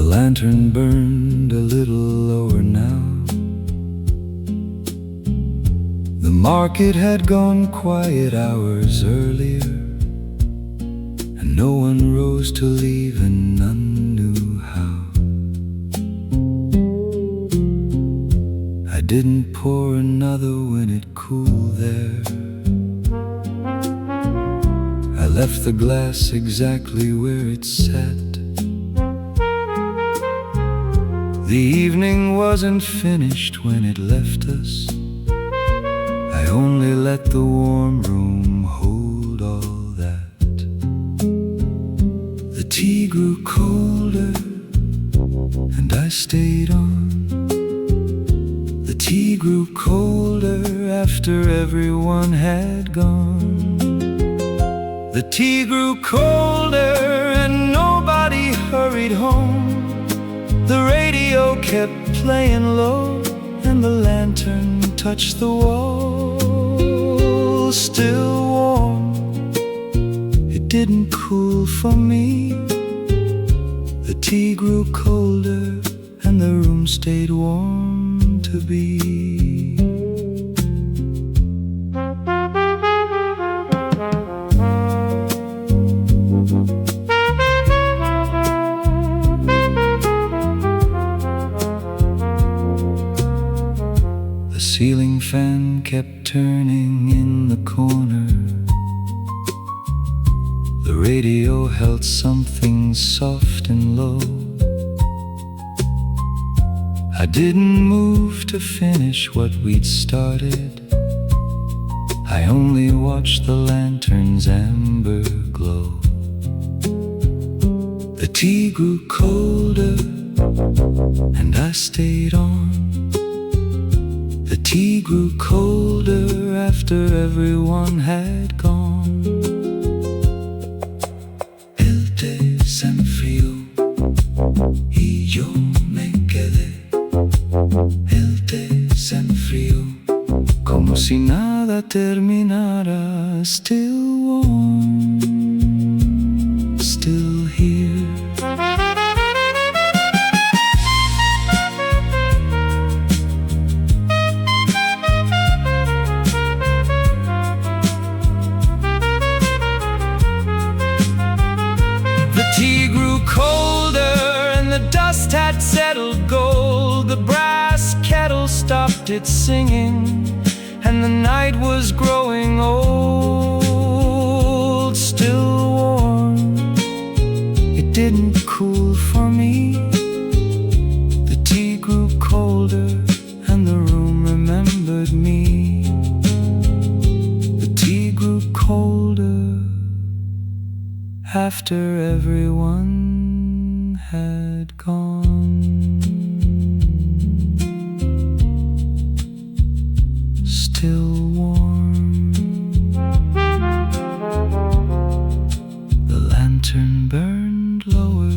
lantern burned a little lower now. The market had gone quiet hours earlier, and no one rose to leave and none knew how. I didn't pour another when it cooled there. I left the glass exactly where it sat. The evening wasn't finished when it left us. I only let the warm room hold all that. The tea grew colder and I stayed on. The tea grew colder after everyone had gone. The tea grew colder and nobody hurried home. The radio kept playing low and the lantern touched the wall. Still warm, it didn't cool for me. The tea grew colder and the room stayed warm to be. The ceiling fan kept turning in the corner. The radio held something soft and low. I didn't move to finish what we'd started. I only watched the lantern's amber glow. The tea grew colder and I stayed on. The tea grew colder after everyone had gone. El té se enfrió y yo me quedé. El té se enfrió como si nada terminara. Still warm, still here. The tea grew colder and the dust had settled gold. The brass kettle stopped its singing and the night was growing old. Still warm, it didn't cool for me. The tea grew colder and the room remembered me. The tea grew colder after everyone had gone. Still warm, the lantern burned lower.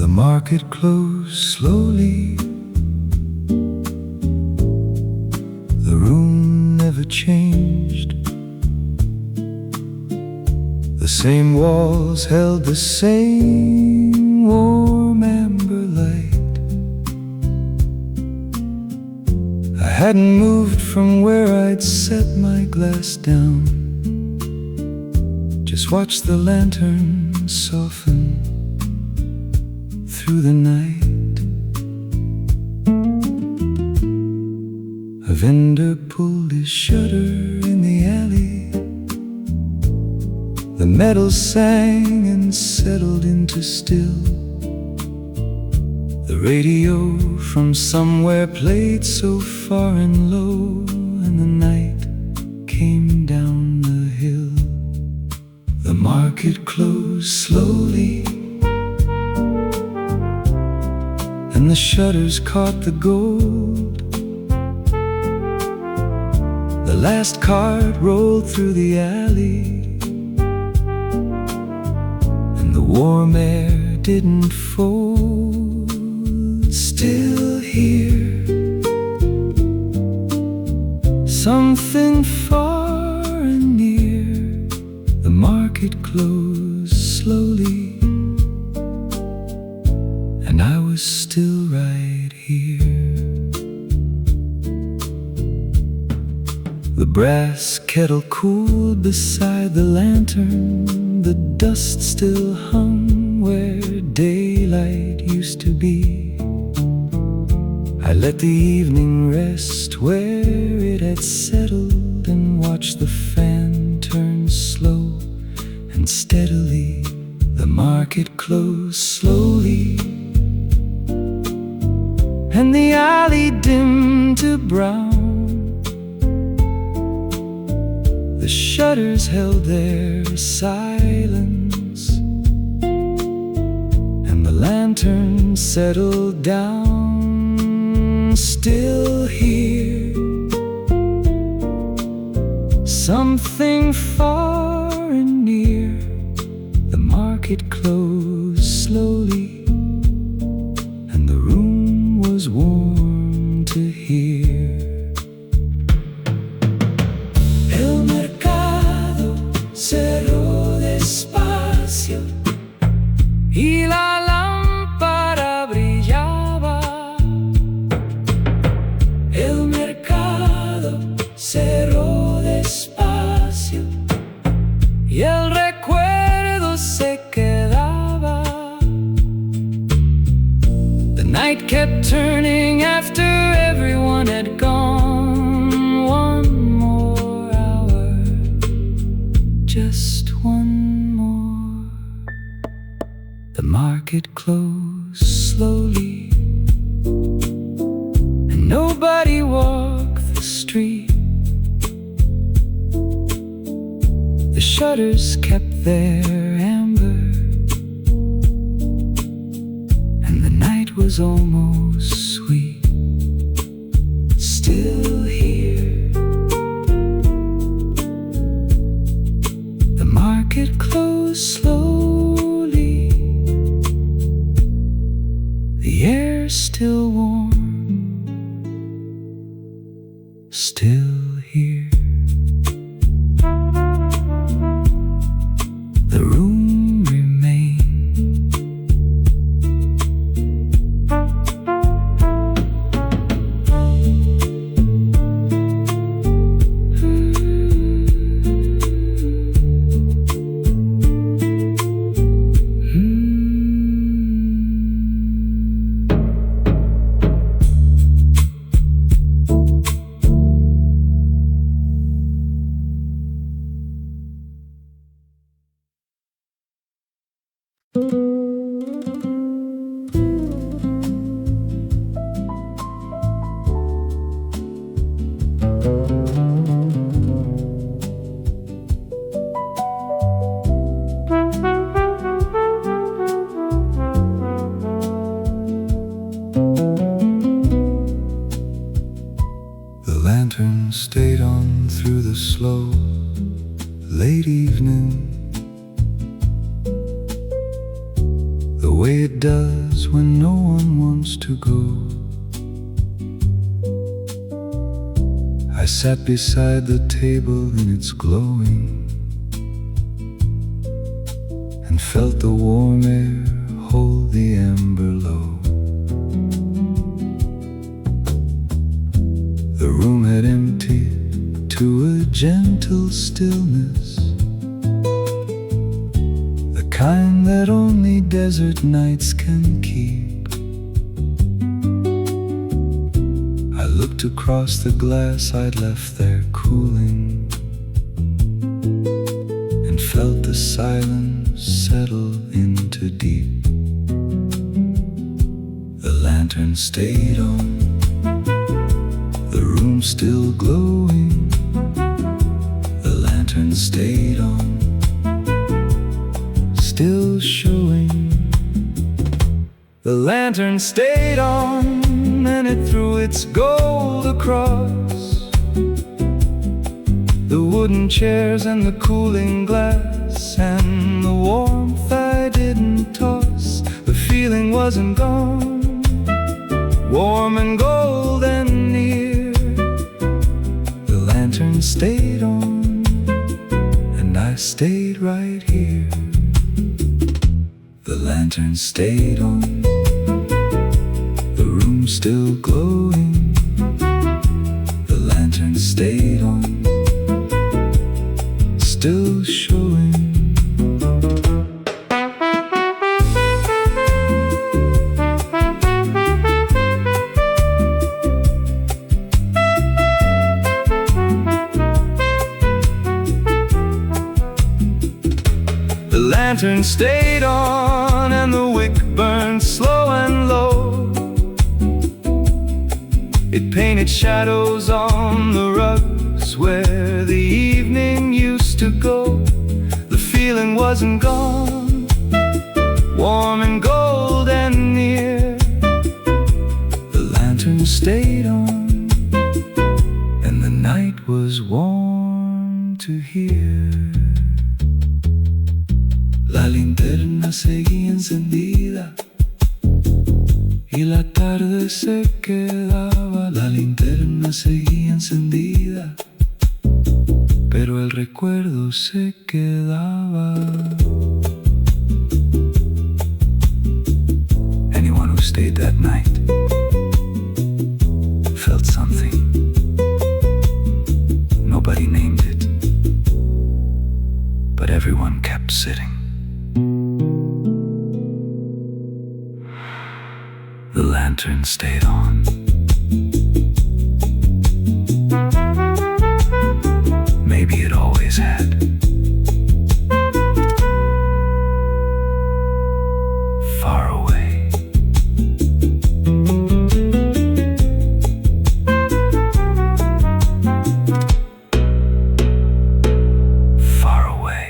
The market closed slowly. The room never changed. The same walls held the same warm amber light. I hadn't moved from where I'd set my glass down. Just watched the lantern soften through the night. A vendor pulled his shutter in the alley. The metal sang and settled into still. The The radio from somewhere played so far and low, and the night came down the hill. The market closed slowly, and the shutters caught the gold. The last cart rolled through the alley, and the warm air didn't fold. Still here, something far and near. The market closed slowly, and I was still right here. The brass kettle cooled beside the lantern. The dust still hung where daylight used to be. I let the evening rest where it had settled, and watched the fan turn slow and steadily. The market closed slowly, and the alley dimmed to brown. The shutters held their silence, and the lantern settled down. Still here, something far and near. The market closed slowly, and the room was warm to hear. El mercado cerró despacio, y la lámpara brillaba. El mercado cerró despacio, y el recuerdo se quedaba. The night kept turning after everyone had gone. One more hour, just one more. The market closed slowly, and nobody walked the street. The shutters kept their amber, and the night was almost sweet. Still here, the market closed slowly. The air's still warm, still here. The room remained. The lantern stayed on through the slow, late evening, the way it does when no one wants to go. I sat beside the table in its glowing, and felt the warm air hold the amber low. The room had emptied to a gentle stillness, the kind that only desert nights can keep. I looked across the glass I'd left there cooling, and felt the silence settle into deep. The lantern stayed on, the room still glowing. The lantern stayed on, still showing. The lantern stayed on, and it threw its gold across the wooden chairs and the cooling glass, and the warmth I didn't toss. The feeling wasn't gone, warm and gold and near. The lantern stayed on, and I stayed right here. The lantern stayed on, the room still glowing. The lantern stayed on, still showing. The lantern stayed on, and the wick burned slow and low. It painted shadows on the rugs where the evening used to go. The feeling wasn't gone, warm and gold and near. The lantern stayed on, and the night was warm to hear. La linterna seguía encendida y la tarde se quedaba. La linterna seguía encendida, pero el recuerdo se quedaba. Anyone who stayed that night felt something. Nobody named it, but everyone kept sitting. The lantern stayed on. Maybe it always had. Far away. Far away.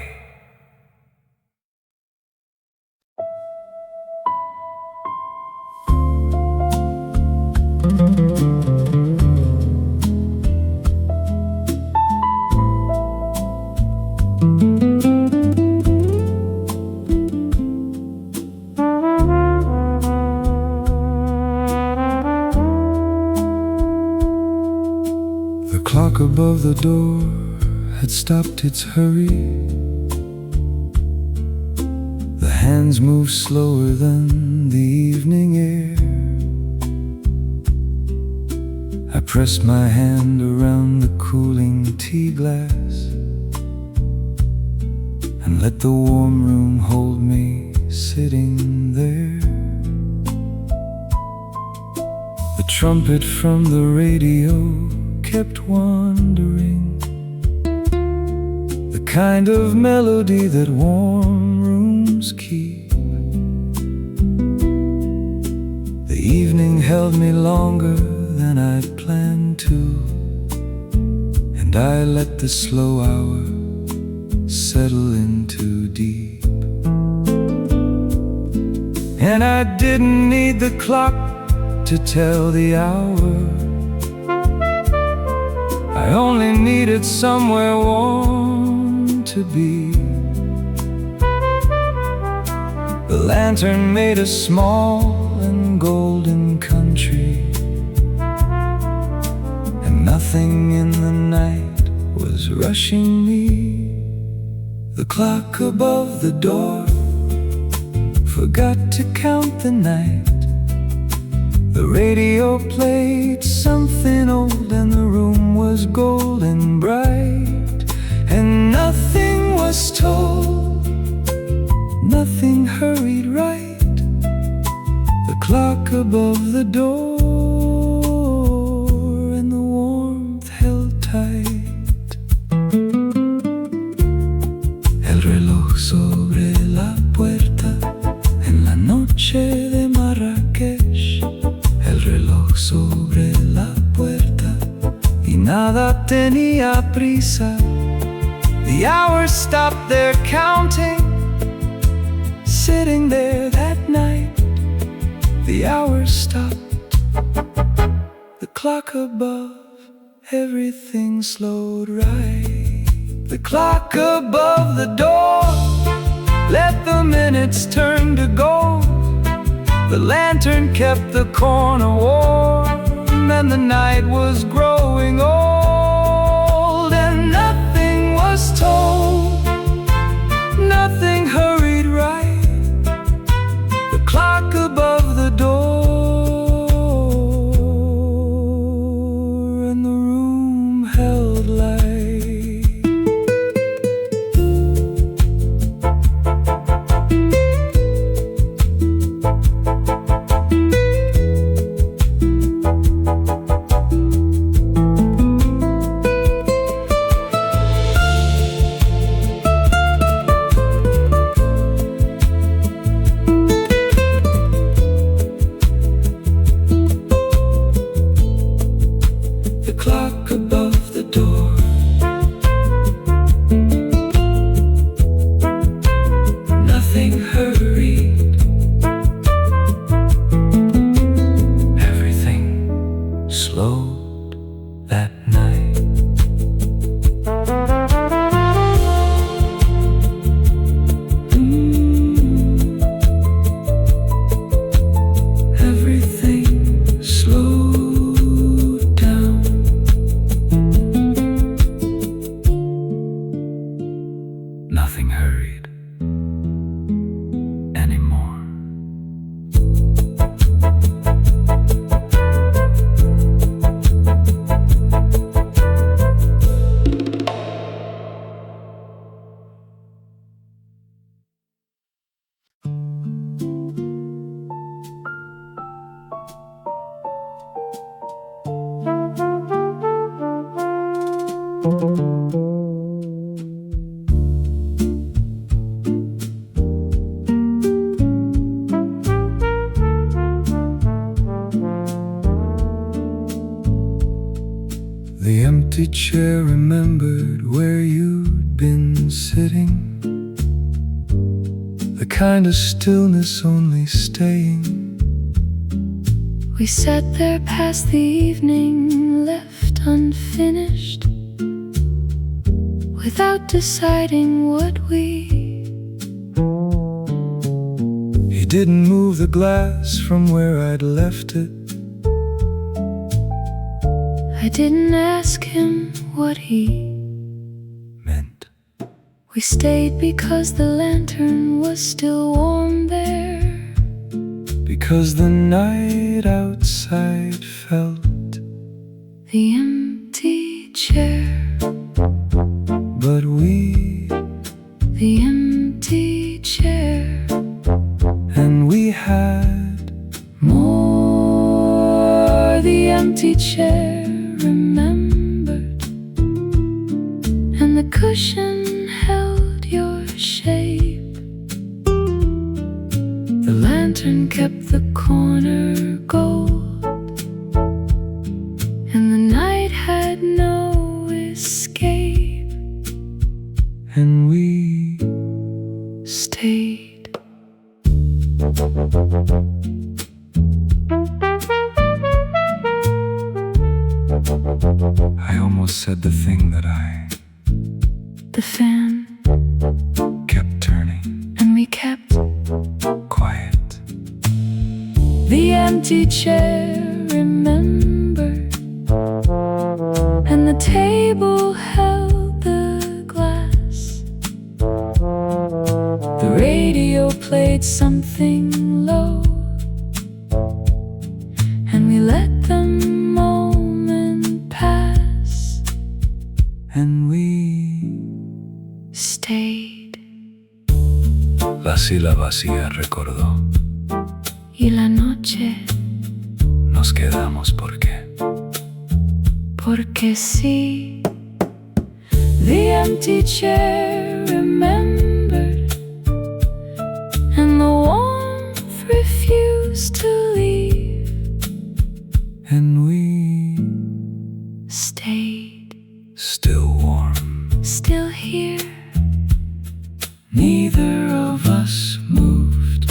The clock above the door had stopped its hurry. The hands moved slower than the evening air. I pressed my hand around the cooling tea glass and let the warm room hold me sitting there. The trumpet from the radio kept wandering, the kind of melody that warm rooms keep. The evening held me longer than I'd planned to, and I let the slow hour settle in too deep. And I didn't need the clock to tell the hour. I only needed somewhere warm to be. The lantern made a small and golden country, and nothing in the night was rushing me. The clock above the door forgot to count the night. The radio played something old, and the room was golden bright. And nothing was told, nothing hurried right. The clock above the door, and the warmth held tight. El reloj sobre la puerta en la noche de Marrakesh. Nada tenía prisa. The hours stopped their counting. Sitting there that night, the hours stopped. The clock above, everything slowed right. The clock above the door let the minutes turn to gold. The lantern kept the corner warm, and the night was growing old. And nothing was told, nothing hurried right. The clock above the door, and the room held light. Nothing hurried anymore. The empty chair remembered where you'd been sitting, the kind of stillness only staying. We sat there past the evening, left unfinished, without deciding what we. He didn't move the glass from where I'd left it. I didn't ask him what he meant. We stayed because the lantern was still warm there, because the night outside felt the empty chair. But we, the empty chair, and we had more. The empty chair remembered, and the cushion held your shape. The lantern kept the corner gold, and the night had no escape. And we stayed. I almost said the thing that The fan kept turning, and we kept quiet. the empty chair remembered, and the table held the glass. The radio played something low, and we let the moment pass. And we stayed. La silla vacía recordó. Y la noche, Nos quedamos porque sí. The empty chair remembered, and the warmth refused to leave. and we stayed, still warm. still here. Neither of us moved.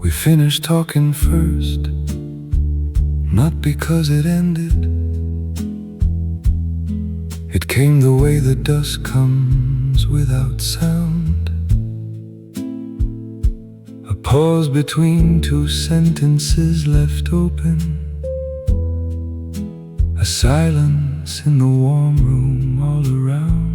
We finished talking first, not because it ended. It came the way the dusk comes without sound. A pause between two sentences left open. A silence in the warm room all around.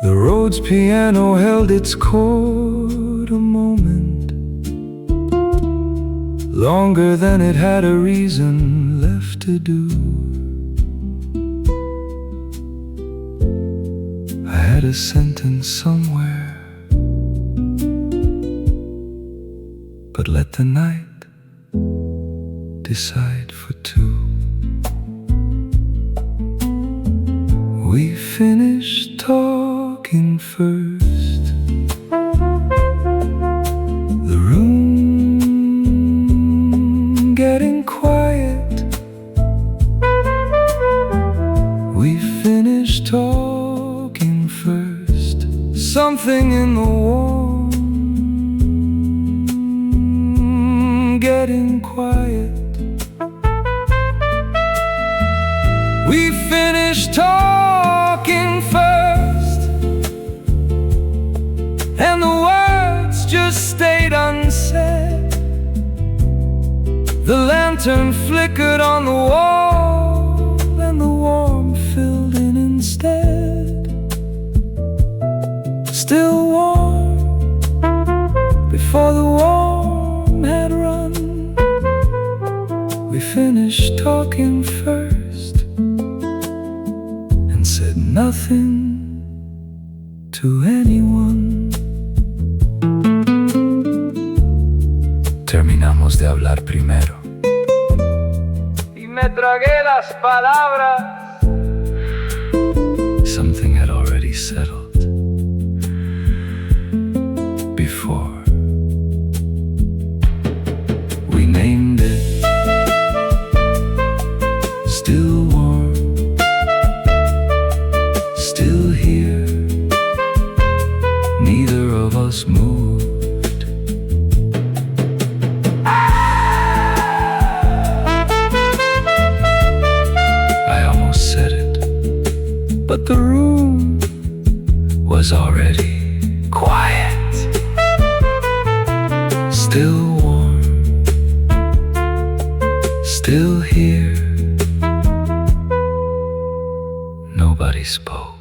The road's piano held its chord a moment, longer than it had a reason left to do. I had a sentence somewhere, but let the night decide for two. We finished talking first. The room getting quiet. We finished talking first. Something in the warm getting quiet. We finished talking first, and the words just stayed unsaid. The lantern flickered on the wall, and the warmth filled in instead. Still warm, before the warm had run. We finished talking first, and said nothing to anyone. Terminamos de hablar primero, y me tragué las palabras. Something had already settled before. We named it Still Warm, still here. Neither of us moved. I almost said it, but the room was already quiet. Still warm, still here. Nobody spoke.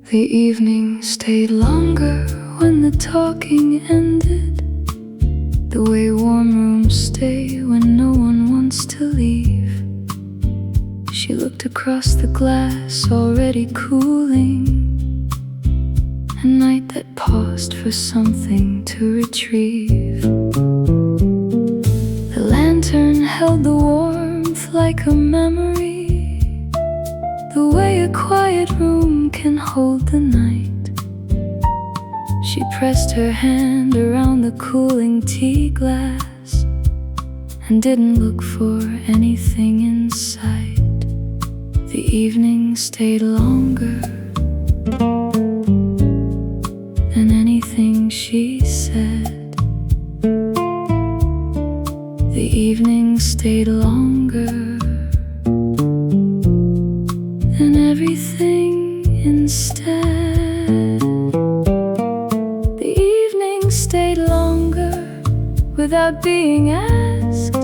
The evening stayed longer when the talking ended, the way warm rooms stay when no one wants to leave. She looked across the glass, already cooling, a night that paused for something to retrieve. The lantern held the warmth like a memory, the way a quiet room can hold the night. She pressed her hand around the cooling tea glass and didn't look for anything in sight. The evening stayed longer than anything she said. The evening stayed longer than everything instead. The evening stayed longer without being asked.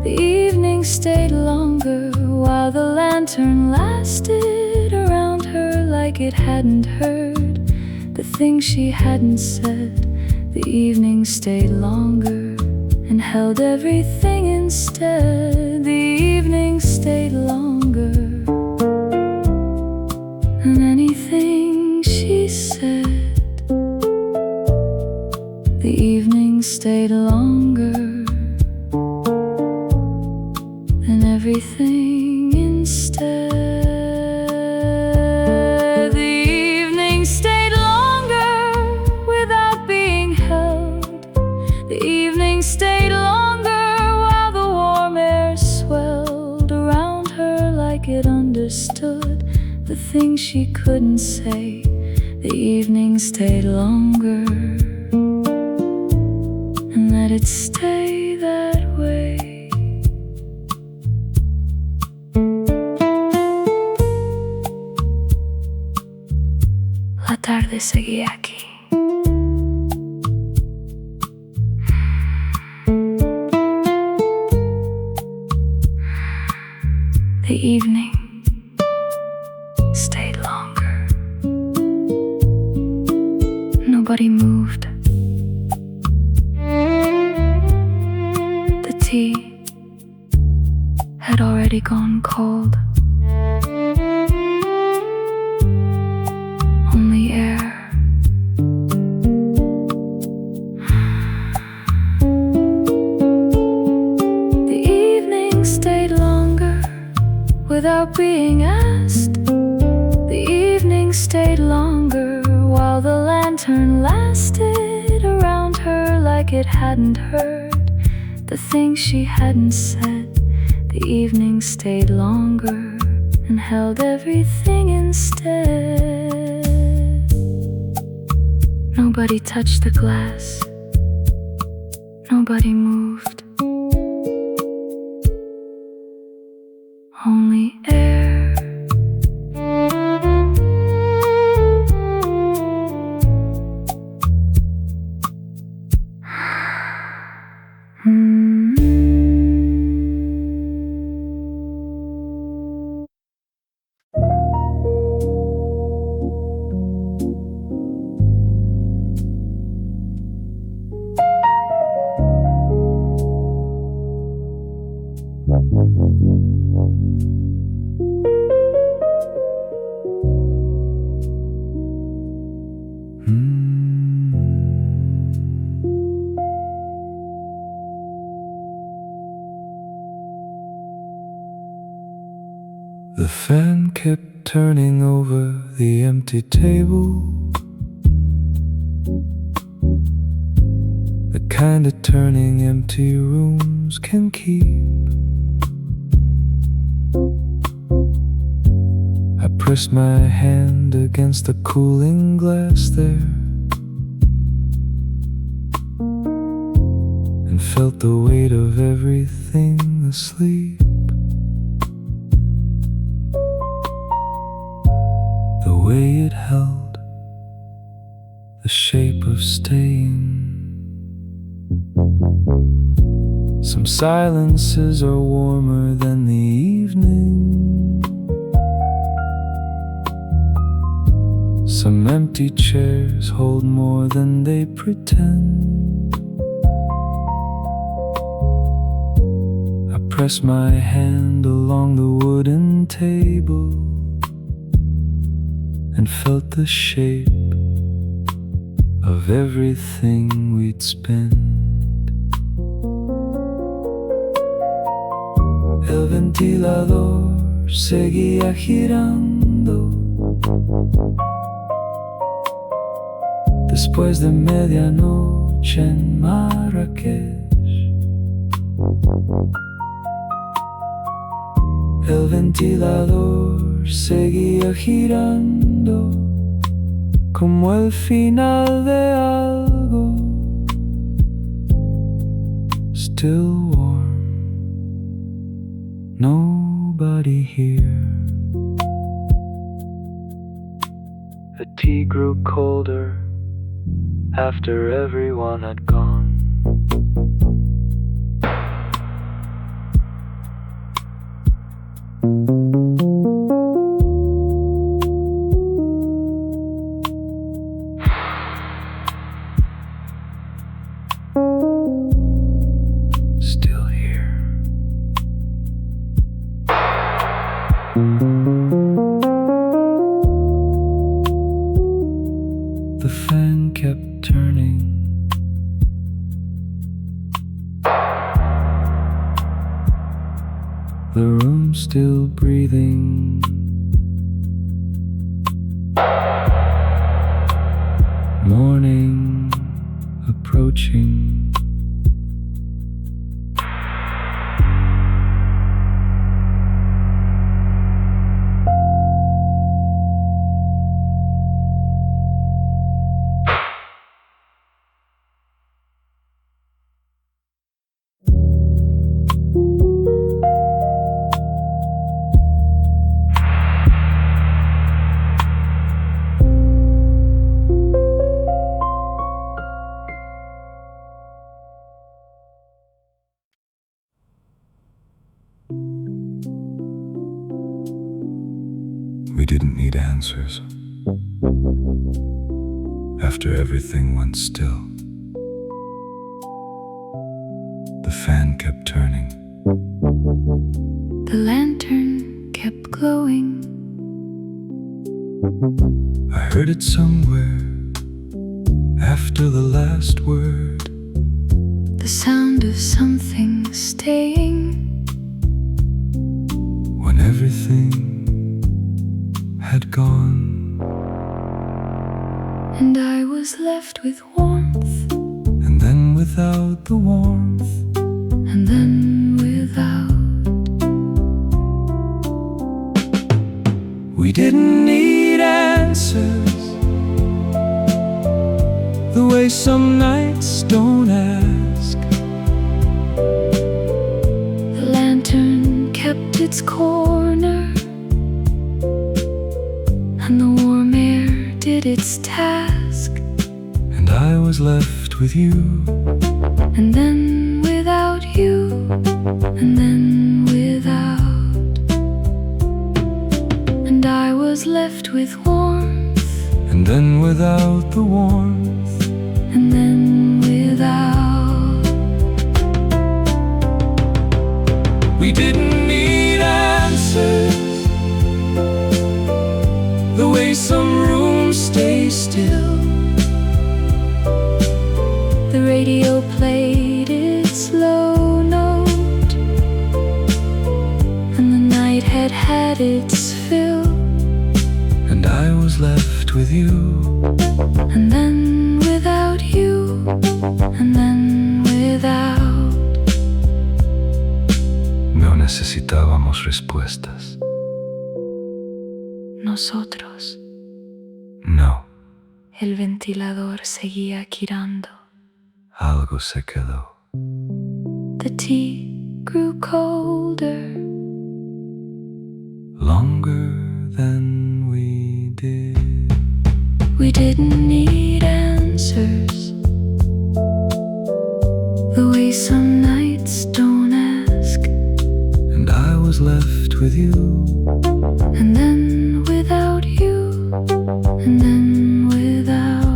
The evening stayed longer while the lantern lasted around her like it hadn't heard the things she hadn't said. The evening stayed longer and held everything instead. The evening stayed longer than anything she said. The evening stayed longer than everything instead. The evening stayed longer without being held. The evening stayed longer while the warm air swelled around her like it understood the things she couldn't say. The evening stayed longer and let it stay that way. La tarde seguía aquí. The evening stayed longer. Nobody moved. The tea had already gone cold. Only air. The evening stayed longer without being asked. The evening stayed longer while the lantern lasted around her like it hadn't heard the things she hadn't said. The evening stayed longer and held everything instead. Nobody touched the glass. Nobody moved. Only air. The fan kept turning over the empty table, the kind of turning empty rooms can keep. I pressed my hand against the cooling glass there and felt the weight of everything asleep. The way it held, the shape of staying. Some silences are warmer than the evening. Some empty chairs hold more than they pretend. I press my hand along the wooden table and felt the shape of everything we'd spend. El ventilador seguía girando. Después de medianoche en Marrakesh, el ventilador seguía girando como el final de algo. Still warm, nobody here. The tea grew colder after everyone had gone. Still here. The fan kept turning. The room still breathing. Morning approaching. We didn't need answers. After everything went still, the fan kept turning. The lantern kept glowing. I heard it somewhere after the last word. The sound of something staying. When everything had gone, and I was left with warmth, and then without the warmth, and then without. We didn't need answers the way some nights don't ask. The lantern kept its corner, and the warm air did its task. And I was left with you, and then without you, and then without. And I was left with warmth, and then without the warmth, and then without. We didn't need answers the way some rooms stay still. The radio played its low note, and the night had had its fill. And I was left with you, and then without you, and then without. no necesitábamos respuestas. Nosotros. No, El ventilador seguía girando. algo se quedó. The tea grew colder. Longer than we did. We didn't need answers the way some nights don't ask. And I was left with you, And then without you, and then without.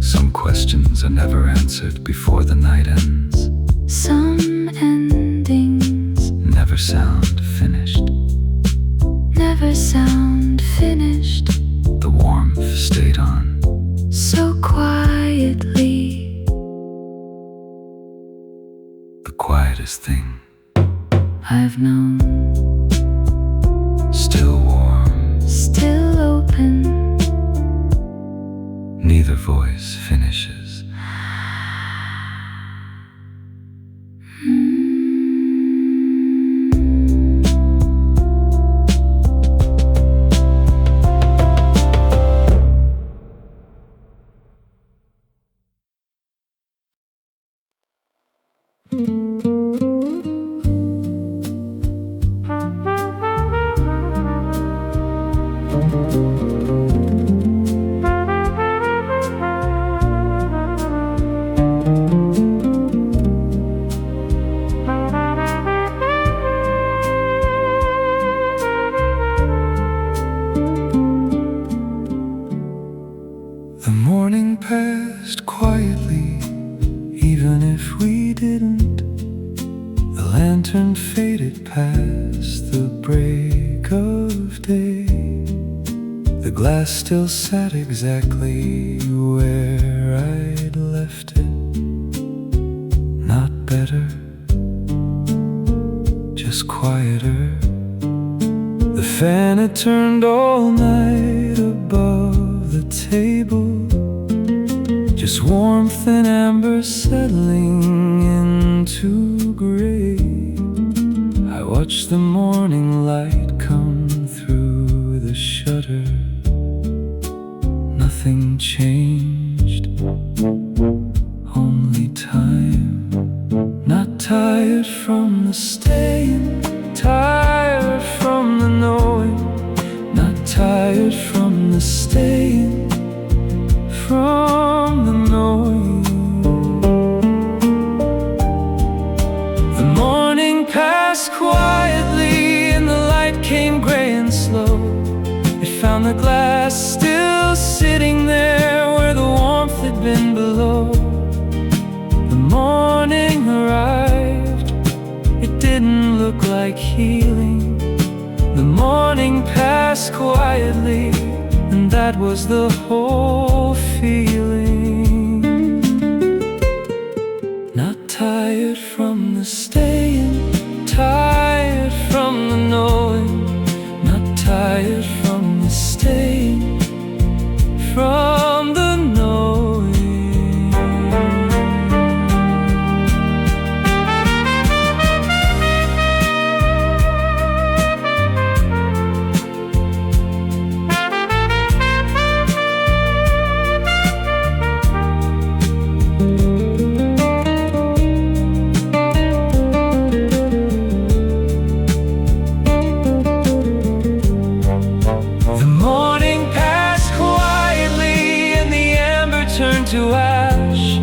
some questions are never answered before the night ends. Some endings Never sound finished. never sound finished. The warmth stayed on so quietly. the quietest thing I've known, still warm, still open. neither voice finishes. The morning passed quietly, even if we didn't. The lantern faded past the break of day. The glass still sat exactly where I'd left it. Not better, just quieter. The fan had turned all night above the table. Just warmth and amber settling into gray. I watched the morning light come through the shutter. Nothing changed, only time. Not tired from the staying, tired from the knowing. Not tired from the staying, from the knowing. The morning passed quietly and the light came gray and slow. It found the glass still sitting there where the warmth had been below. The morning arrived, it didn't look like healing. The morning passed quietly, and that was the whole feeling. Not tired from the staying, tired from the knowing. Not tired from the staying, from the knowing. To ash,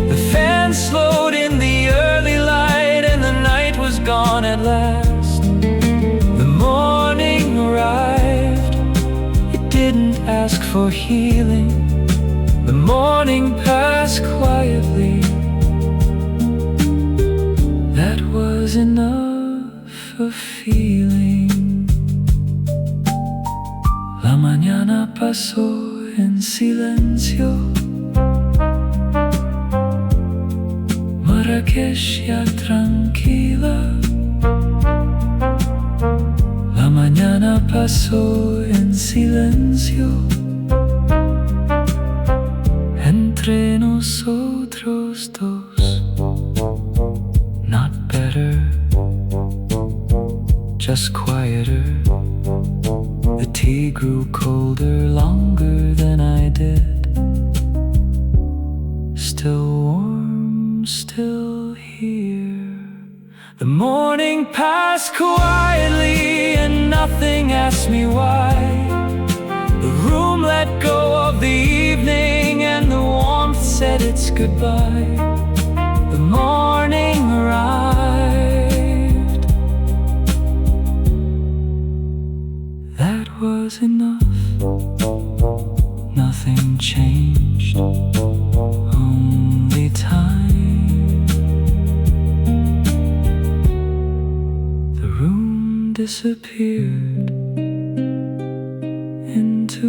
the fan slowed in the early light, and the night was gone at last. The morning arrived, it didn't ask for healing. The morning passed quietly, that was enough of feeling. La mañana pasó en silencio. Marrakesh ya tranquila. La mañana pasó en silencio. Entre nosotros dos. Not better, just quieter. The tea grew colder longer than I did. Still warm, still here. The morning passed quietly and nothing asked me why. The room let go of the evening and the warmth said its goodbye. The morning arrived. That was enough. Nothing changed, only time. The room disappeared into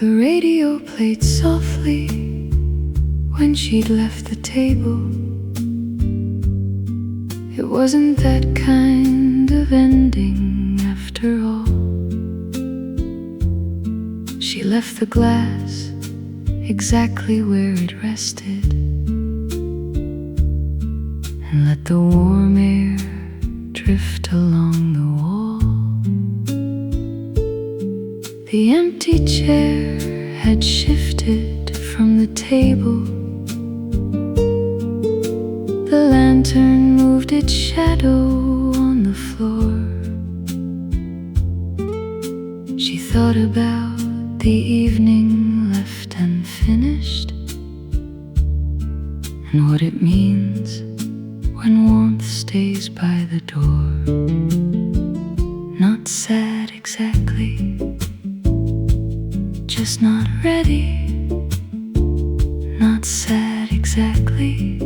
The radio played softly when she'd left the table. It wasn't that kind of ending after all. She left the glass exactly where it rested and let the warm air drift along the wall. The empty chair had shifted from the table. The lantern moved its shadow on the floor. She thought about the evening left unfinished and what it means when warmth stays by the door. Not sad exactly, just not ready. Not sad exactly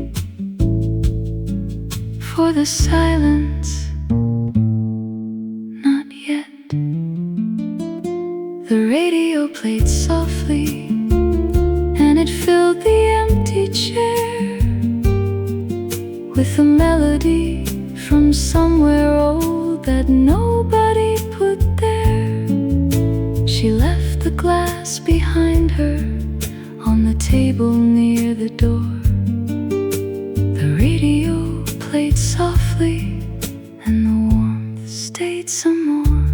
for the silence, not yet. The radio played softly and it filled the empty chair with a melody from somewhere old that nobody put there. She left the glass behind her on the table near the door. The radio played softly and the warmth stayed some more.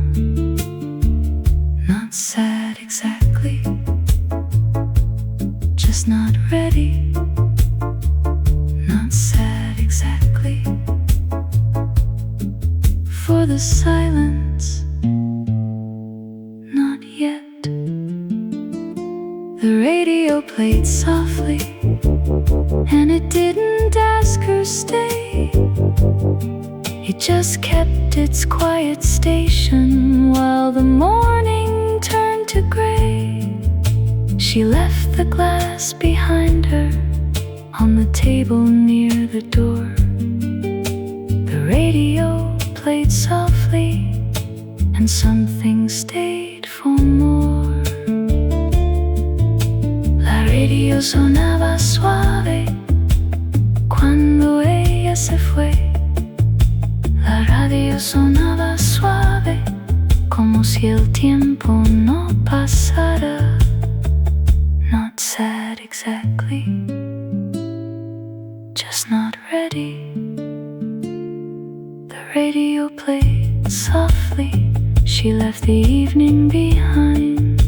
Not sad exactly, just not ready. Not sad exactly for the silence, not yet. The radio played softly and it didn't ask her stay. It just kept its quiet station while the morning turned to gray. She left the glass behind her on the table near the door. The radio played softly and something stayed for more. La radio sonaba suave cuando ella se fue. La radio sonaba suave como si el tiempo no pasara. Not sad exactly, just not ready. The radio played softly. She left the evening behind.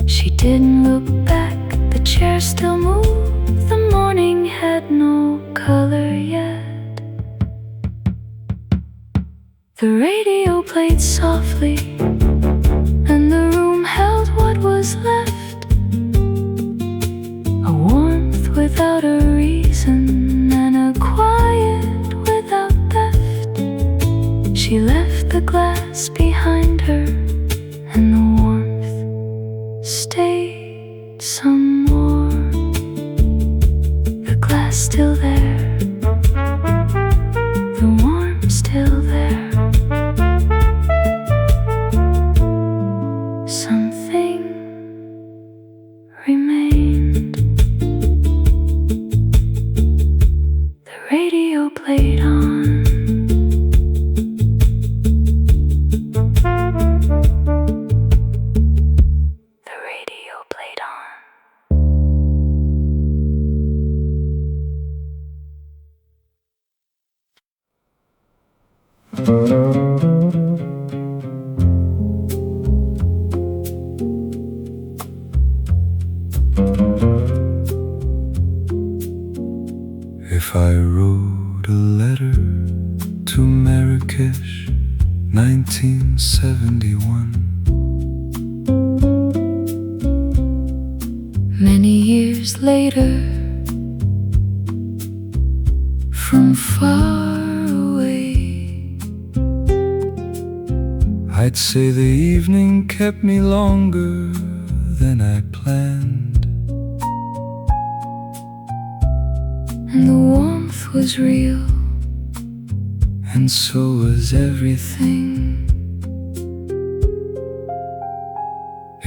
She didn't look back, the chair still moved. The morning had no color yet. The radio played softly and the room held what was left. A warmth without a reason and a quiet without theft. She left the glass behind her and the warmth stayed some more. The glass still there, the warmth still there. Something remained. The radio played on. The radio played on. If I wrote a letter to Marrakesh, 1971, Many years later, from far away, I'd say the evening kept me longer than I planned. And the warmth was real, and so was everything.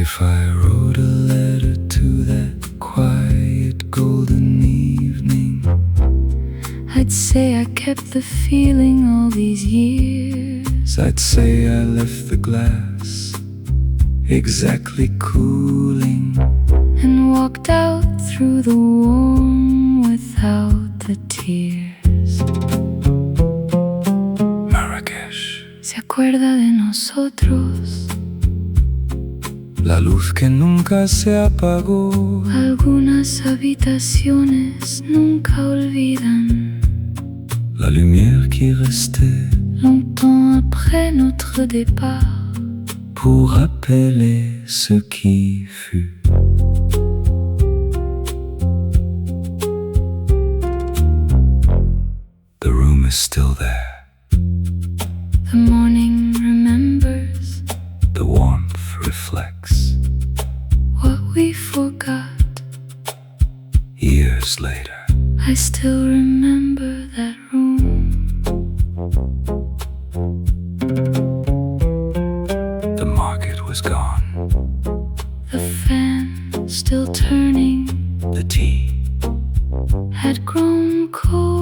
If I wrote a letter to that quiet golden evening, I'd say I kept the feeling all these years. I'd say I left the glass exactly cooling, and walked out through the warm without the tears. Marrakesh, ¿Se acuerda de nosotros? la luz que nunca se apagó, Algunas habitaciones nunca olvidan, la lumière qui restait longtemps après notre départ. pour rappeler ce qui fut. The room is still there. The morning remembers The warmth reflects. what we forgot. Years later, I still remember that room. the market was gone. The fan still turning The tea had grown cold.